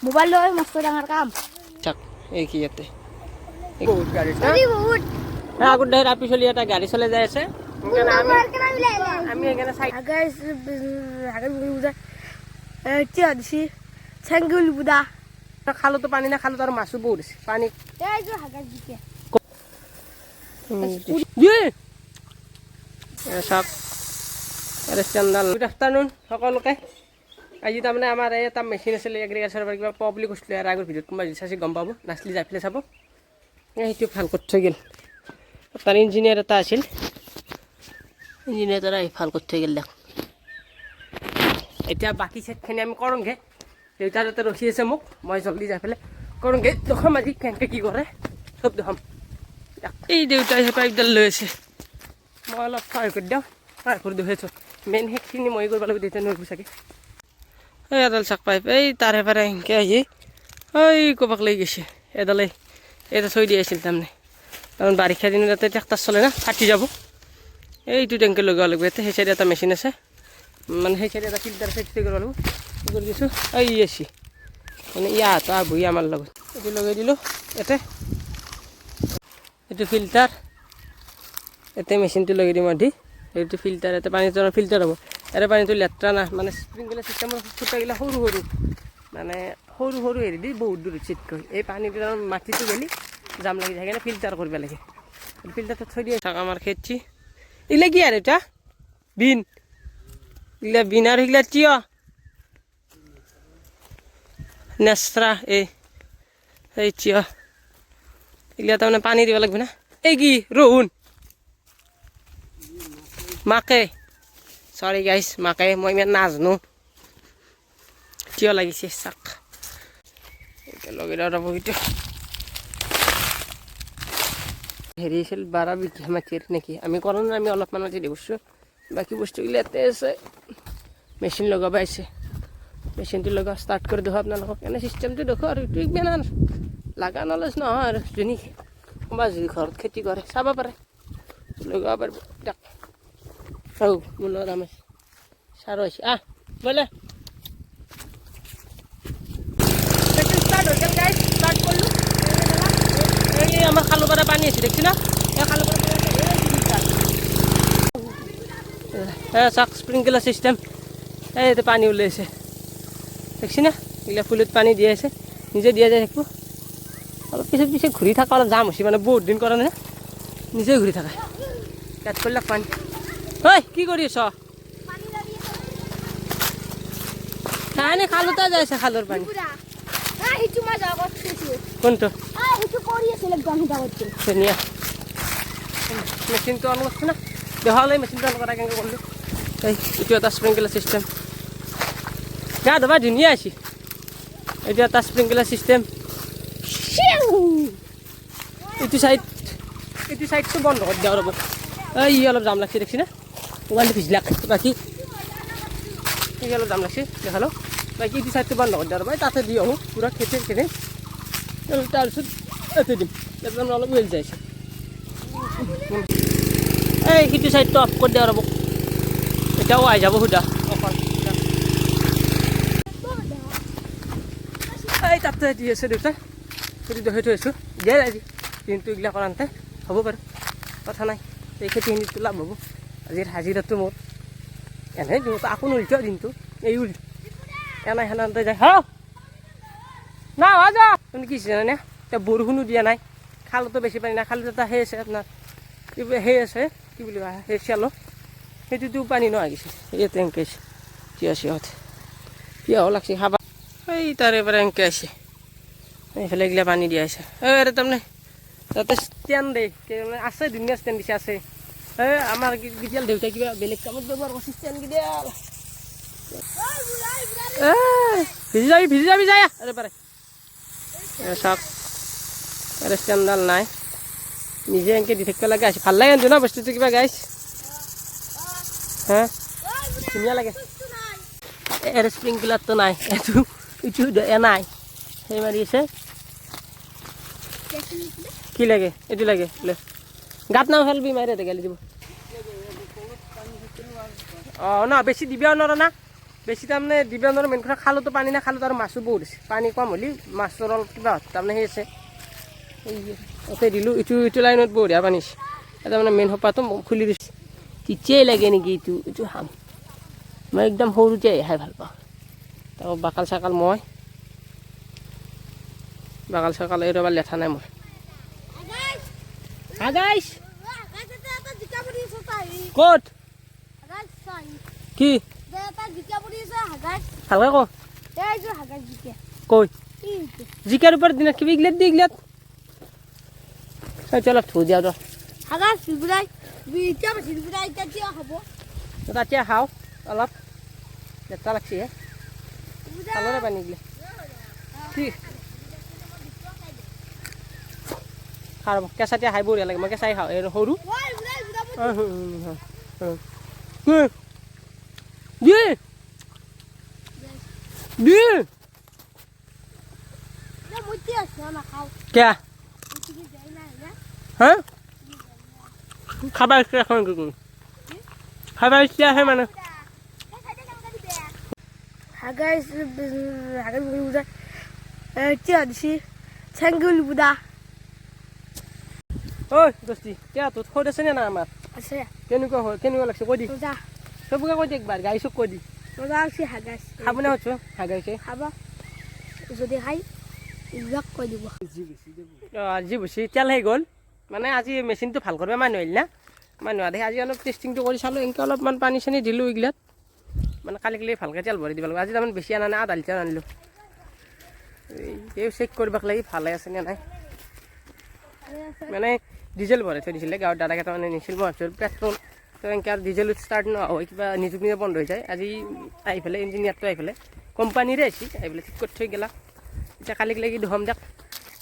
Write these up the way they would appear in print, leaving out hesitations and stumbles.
mobile লৈ মস্ত ডাঙৰ কাম চাক এই কি ইয়াতে বহুত গাড়ী বহুত আগত ধৰ আপি চলি এটা গাড়ী চলে যাই আছে আমি এখানে সাইড গাইস হাগা বুদা চিয়া দিছি চেঙ্গুল বুদা খালো তো পানি না খালো তার মাছও বহুত আছে পানি এই যে হাগা দিকে সব রেস্টুরেন্ট গুড আফটারনুন সকলকে আজি তাৰমানে আমাৰ এটা মেচিন আছিলে এগ্ৰিকালচাৰৰ পৰা কিবা পাব্লিক হৈছিলে আৰু আগৰ ভিডিঅ'ত কোনোবা চাইছে গম পাব নাচলি যাই পেলাই চাব সেইটো ভাল কৰি থৈ গ'ল তাৰ ইঞ্জিনিয়াৰ এটা আছিল ইঞ্জিনিয়াৰ এটা ভাল কৰি থৈ গ'ল দেখ এতিয়া বাকী চেটখিনি আমি কৰোঁগৈ দেউতাৰ তাতে ৰখি আছে মোক মই জলদি যাই পেলাই কৰোঁগৈ দেখুৱাম আজি কেনেকৈ কি কৰে চব দেখুৱাম এই দেউতাই সেই পাইপডাল লৈ আছে মই অলপ সহায় কৰি দিওঁ সহায় কৰি দেখুৱাইছোঁ মেইন সেইখিনি মই কৰিব লাগিব দেউতাই নোৱাৰিব চাগে এই এডাল চাক পাইপ এই তাৰে পাৰে এনেকৈ আহি এই ক'ৰবাক লৈ গৈছে এডালে এটা থৈ দি আছিল তাৰমানে কাৰণ বাৰিষা দিনত তাতে ট্ৰেক্টৰ চলে না ফাটি যাব এইটো টেংকি লগাব লাগিব ইয়াতে সেই চাইডে এটা মেচিন আছে মানে সেই চাইডে এটা ফিল্টাৰ চেট কৰিব লাগিব কৰি দিছোঁ এই আছি মানে ইয়াত বহি আমাৰ লগত এইটো লগাই দিলোঁ ইয়াতে এইটো ফিল্টাৰ ইয়াতে মেচিনটো লগাই দিম আধি এইটো ফিল্টাৰ ইয়াতে পানীটো ফিল্টাৰ হ'ব ইয়াৰে পানীটো লেতেৰা না মানে স্প্ৰিংকলাৰ চিষ্টেমৰ ফুটাগিলা সৰু সৰু মানে সৰু সৰু হেৰি দি বহুত দূৰ চিটকৈ এই পানীটো মাটিটো গেলি জাম লাগি যায় ফিল্টাৰ কৰিব লাগে ফিল্টাৰটো থৈ দিয়ে থাক আমাৰ খেতি এইগিলা কি আৰু এটা বিন এইগিলা বিন আৰু সেইগিলা তিয় নেচৰা এই তিয় এইগিলা তাৰমানে পানী দিব লাগিব না এই কি ৰহুন মাকে চৰি গাইছ মাকে মই ইমান নাজানো তিয় লাগিছে চাক লগাই দিওঁ ৰ'ব এইটো হেৰি আছিল 12 বিঘা মাটিৰ নেকি আমি কৰোঁ না আমি অলপমান মাটি দি কৰিছোঁ বাকী বস্তুগিলা ইয়াতে আছে মেচিন লগাব আহিছে মেচিনটো লগাব ষ্টাৰ্ট কৰি দেখোঁ আপোনালোকক এনে চিষ্টেমটো দেখোঁ আৰু এইটো ইমান লগা নলেজ নহয় আৰু যোনে কোনোবা যদি ঘৰত খেতি কৰে চাব পাৰে লগাব পাৰিব দিয়ক মোৰ লগত আমাৰ চাৰ হৈছে বোলে ষ্টাৰ্ট হৈ গ'ল গাইজ ষ্টাৰ্ট কৰিলোঁ এই আমাৰ খালৰ পৰা পানী আছে দেখছি না এই খালৰ পৰা চাক স্প্ৰিংকলাৰ চিষ্টেম এইটো পানী ওলাইছে দেখছি না এইগিলা ফুলত পানী দি আছে নিজে দিয়া যায় থাকিব অলপ পিছত পিছত ঘূৰি থকা অলপ জাম হৈছে মানে বহুত দিন কৰা নাই নিজে ঘূৰি থকা ইয়াত কৰিলাক পানী ঐ কি কৰি আছ নাই খালতে যাইছে খালৰ পানী কোনটো ধুনীয়া মেচিনটো অন কৰিছোঁ না দেখালে মেচিনটো অন কৰা কেনেকৈ কৰিলোঁ এইটো এটা স্প্ৰিংকলাৰ চিষ্টেম গা ধুবা ধুনীয়া আছে এইটো এটা স্প্ৰিংকলাৰ চিষ্টেম এইটো চাইডটো বন্ধ কৰি দিওঁ ৰ'ব এই অলপ জাম লাগছে দেখছি না মোবাইলটো ভিজলাক বাকী এই অলপ জাম লাগছে দেখালোঁ বাকী এইটো চাইডটো বন্ধ কৰি দিওঁ ৰ'ব তাতে দি আহোঁ পূৰা খেতিৰ খেতি তাৰপিছত ইয়াতে দিম ইয়াতে অলপ উইল যাইছে এই সিটো চাইডটো অফ কৰি দিওঁ ৰ'ব এতিয়াও আহি যাব সুধা অকল এই তাতে দি আছে দেউতাই খেতি দেখুৱাই থৈ আছোঁ দিয়াই আজি দিনটো এইগিলা কৰান্তে হ'ব বাৰু কথা নাই এই খেতিখিনিতো লাভ হ'ব আজিৰ হাজিৰাটো মোৰ এনেই দিনটো আকৌ নলটো দিনটো এই উল্টো এনাই সেনাতে যায় হ না যা তুমি কি জানে নে এতিয়া বৰষুণো দিয়া নাই খালতো বেছি পানী নাই খালত এটা সেই আছে আপোনাৰ সেই আছে কি বুলি কয় সেই চেলো সেইটোতো পানী নহা ইয়াতে এনেকৈ আছে তিয়হ চিয়হত তিয়হ লাগছে খাবা এই তাৰে পৰা এনেকৈ আছে এইফালে এইগিলা পানী দিয়া আছে এই তাৰমানে তাতে ষ্টেণ্ড দে আছে ধুনীয়া ষ্টেণ্ড দিছে আছে এই আমাৰ কেতিয়াল দেউতাই কিবা বেলেগ কামত ব্যৱহাৰ কৰিছে ষ্টেণ্ড কেইডাল ভিজি যাবি যায় আৰে পাৰে চাওক ষ্টেণ্ডডাল নাই নিজে এনেকৈ দি থাকিব লাগে আছে ভাল লাগে কিন্তু ন বস্তুটো কিবা গাইছ হা ধুনীয়া লাগে এয়াৰ স্প্ৰিংকলাৰটো নাই এইটো নাই সেই মাৰি আছে কি লাগে এইটো লাগে গাত নাও খেলবি মাৰি গেলি দিব অঁ ন বেছি দিবিও নোৱাৰা না বেছি তাৰমানে দিব্যানৰ মেইন কথা খালতো পানী না খালত আৰু মাছো বহুত আছে পানী কম হ'লে মাছৰ অলপ কিবা তাৰমানে সেই আছে ওকে দিলোঁ ইটো লাইনত বঢ়িয়া পানী আছে এটা মানে মেইন সোপাটো খুলি দিছে তেতিয়াই লাগে নেকি এইটো খাম মই একদম সৰুতে খাই ভাল পাওঁ তাৰপৰা বাকাল চাকাল মই বাকাল চাকাল এই ৰ'বা লেঠা নাই মই গাইছ ক'ত কি ভালকৈ কৈ জিকাৰ ওপৰত দিনা কিবি গিলাত দি গিলাত অলপ ধুই দিয়া তাতে খাওঁ অলপ লেতেৰা লাগছে হে ভালৰে পানী গিলা কি খাওঁ কেঁচাতে খাই বঢ়িয়া লাগে মই কেঁচাই খাওঁ এই সৰু क्या हाँ खाबा इच्छा এখন খাবা ইচ্ছা আছে মানে গাইছ হাগাৰ বুঢ়ী বুঢ়া এতিয়া দিছি চেংগুল বুঢ়া ঐ দস্তি এতিয়া তোৰ খোদ আছে নে না আমাৰ আছে কেনেকুৱা লাগছে কৈ দি মজা চবকে কৈ দি একবাৰ গাইছক কৈ দি মজা আছে হাগাইছ খাব নে হচ্ছে হাগাইছে খাব যদি খাই ইজাক কৈ দিব আজি বেছি তেল হৈ গ'ল মানে আজি মেচিনটো ভাল কৰিব মানুহ আহিল না মানুহ আহে আজি অলপ টেষ্টিংটো কৰি চালোঁ এনেকৈ অলপমান পানী চানী দিলোঁ এইগিলাত মানে কালি ভালকৈ তেল ভৰি দিব লাগিব আজি তাৰমানে বেছি আনা নাই আধা লিটাৰ আনিলোঁ এই চেক কৰিব লাগি ভালে আছে নে নাই মানে ডিজেল ভৰাই থৈ দিছিলে গাঁৱৰ দাদা কেইটামানে নিছিল মই ভাবিছোঁ পেট্ৰল তো এনেকৈ আৰু ডিজেল ষ্টাৰ্ট নহয় কিবা নিজুক নিজে বন্ধ হৈ যায় আজি আহি পেলাই ইঞ্জিনিয়াৰটো আহি পেলাই কোম্পানীৰে আহিছে আহি পেলাই ঠিক কৰি থৈ গেলা এতিয়া কালিক লাগি দুহম দিয়ক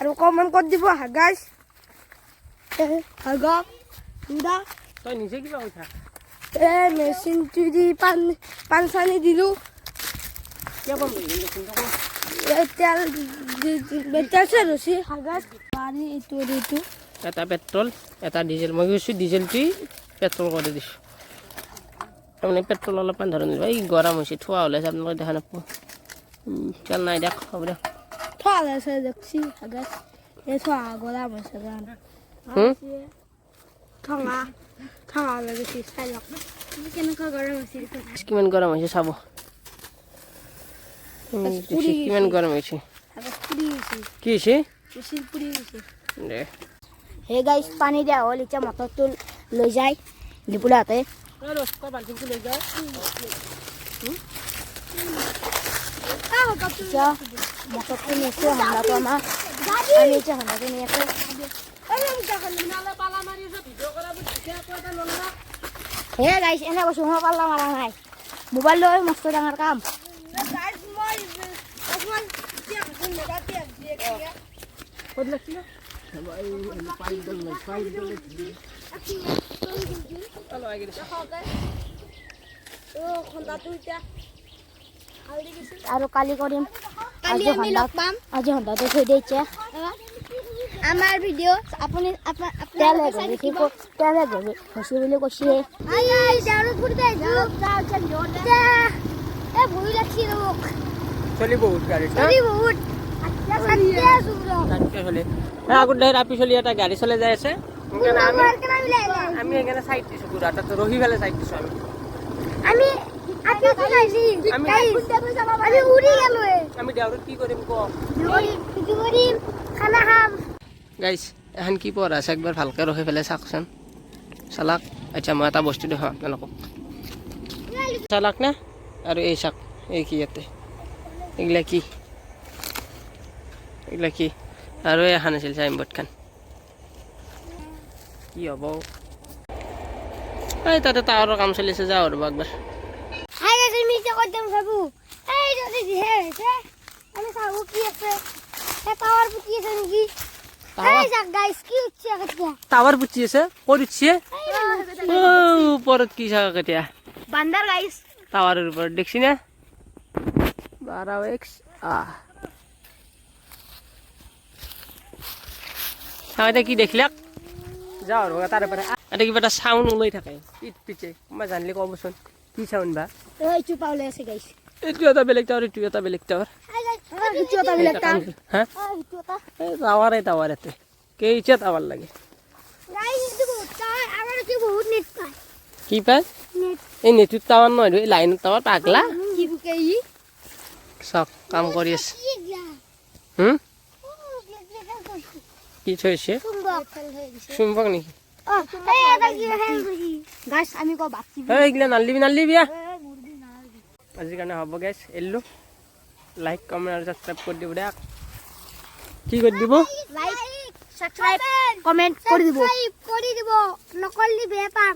আৰু কমেণ্ট কৰি দিব হাগাইছ হাগা বুঢ়া তই নিজে কিবা হৈ থাক মেচিনটো দি পানী চানী দিলোঁ কিয় কম মেচিনটো তেল চেল হৈছে হাগাইছ পানী এইটো এটা পেট্ৰল এটা ডিজেল মই কৈছোঁ ডিজেলটোৱেই পেট্ৰল কৰি দিছোঁ তাৰমানে পেট্ৰল অলপমান ধৰণ দিব এই গৰম হৈছে থোৱা ওলাইছে আপোনালোকে দেখা নাপাব তেল নাই দিয়ক হ'ব দিয়ক থোৱা ওলাইছে দেখছি হাগাইছ এই থোৱা গৰম হৈছে ঠঙা লাগিছে চাই লওক কেনেকুৱা গৰম হৈছে কিমান গৰম হৈছে চাব কিমান গৰম হৈছে কি হৈছে দে হে গাইছ পানী দিয়া হ'ল এতিয়া মটৰটো লৈ যায় দিপুলাতে বাল্টিংটো লৈ যায় এতিয়া মটৰটো নিছোঁ হন্দাটো আমাৰ আমি এতিয়া হন্দাটো নি আছোঁ হে গাইছ এনে কৈছোঁ মই পাল্লা মাৰা নাই মোবাইল লৈ মস্ত ডাঙৰ কাম আৰু কালি কৰিম আজি সন্ধাটো থৈ দিছে আমাৰ ভিডিঅ' আপুনি তেলে গ'লে হৈছে বুলি কৈছে চলি বহুত গাড়ী আগত ৰাপি চলি এটা গাড়ী চলাই যাই আছে আমি সেইকাৰণে চাইড দিছোঁ পুৰা তাত ৰহি পেলাই চাইড দিছোঁ আমি দেউৰত কি কৰিম কওঁ গাইছ এখন কি পঢ়া আছে একবাৰ ভালকৈ ৰখি পেলাই চাওকচোন চালাক আচ্ছা মই এটা বস্তু দেখাওঁ আপোনালোকক চালাক নে আৰু এই চাক এই কি ইয়াতে এইগিলা কি আৰু এখন আছিল চাইনবোৰ্ডখন কি হ'ব এই তাতে টাৱাৰৰ কাম চলি আছে যাওঁ ৰ'ব একবাৰ টাৱাৰ পুতি আছে ক'ত উঠিছে ওপৰত কি চাক এতিয়া বান্দাৰ গাইছ টাৱাৰৰ ওপৰত দেখছি না 12x এতিয়া কি দেখিলাক যাওঁ ৰ'ব তাৰে পৰা এটা কিবা এটা চাউণ্ড ওলাই থাকে পিছে মই জানিলে ক'বচোন কি চাউণ্ড বা এইটো পাউলে আছে গাইছ এইটো এটা বেলেগ টাৱাৰ এইটো এটা বেলেগ টাৱাৰ সেইটো এটা বেলেগ টাৱাৰ হা সেইটো এটা এই টাৱাৰে টাৱাৰ ইয়াতে কেইটা টাৱাৰ লাগে আমাৰ কি বহুত নেট পায় কি পায় এই নেটৰ টাৱাৰ নহয় এই লাইনৰ টাৱাৰ পাগলা চব কাম কৰি আছে কি থৈছে চুম্বক নেকি এইগিলা নালিবি আজিৰ কাৰণে হ'ব গাইছ এৰিলোঁ লাইক কমেণ্ট আৰু ছাবস্ক্ৰাইব কৰি দিব দে কি কৰি দিব লাইক সাবস্ক্ৰাইব কমেন্ট কৰে দিব নকলি বেয়া পাম